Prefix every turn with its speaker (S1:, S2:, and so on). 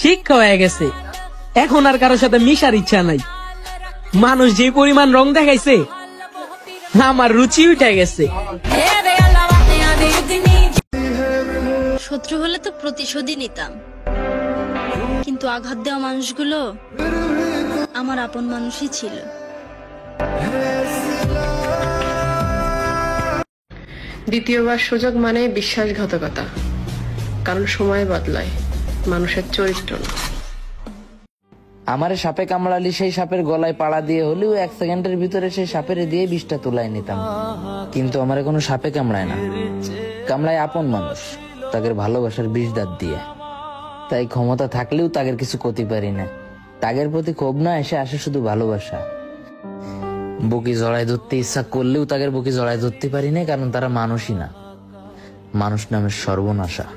S1: শিক্ষা হয়ে গেছে, এখন আর কারোর সাথে মিশার ইচ্ছা নাই। মানুষ যে পরিমাণ রং দেখাইছে, আমার রুচি উঠে গেছে।
S2: শত্রু হলে তো প্রতিশোধই নিতাম, কিন্তু আঘাত দেওয়া মানুষগুলো আমার আপন মানুষই ছিল।
S3: দ্বিতীয়বার সুযোগ মানে বিশ্বাসঘাতকতা, কারণ সময় বদলায়, মানুষের চরিত্র না।
S4: আমারে সাপে কামড়ালি, সেই সাপের গলায় পাড়া দিয়ে হলেও 1 সেকেন্ডের ভিতরে সেই সাপের দিয়ে বিষটা তুলাই নিতাম। কিন্তু আমারে কোনো সাপে কামড়ায় না, কামড়ায় আপন মানুষ, তাদের ভালোবাসার বিষ দাঁত দিয়ে। তাই ক্ষমতা থাকলেও তাদের কিছু করতে পারি না। তাদের প্রতি ক্ষোভ না এসে আসে শুধু ভালোবাসা। বুকে জড়ায় ধরতে ইচ্ছা করলেও তাদের বুকে জড়ায় ধরতে পারি না, কারণ তারা মানুষই না, মানুষ নামের সর্বনাশা।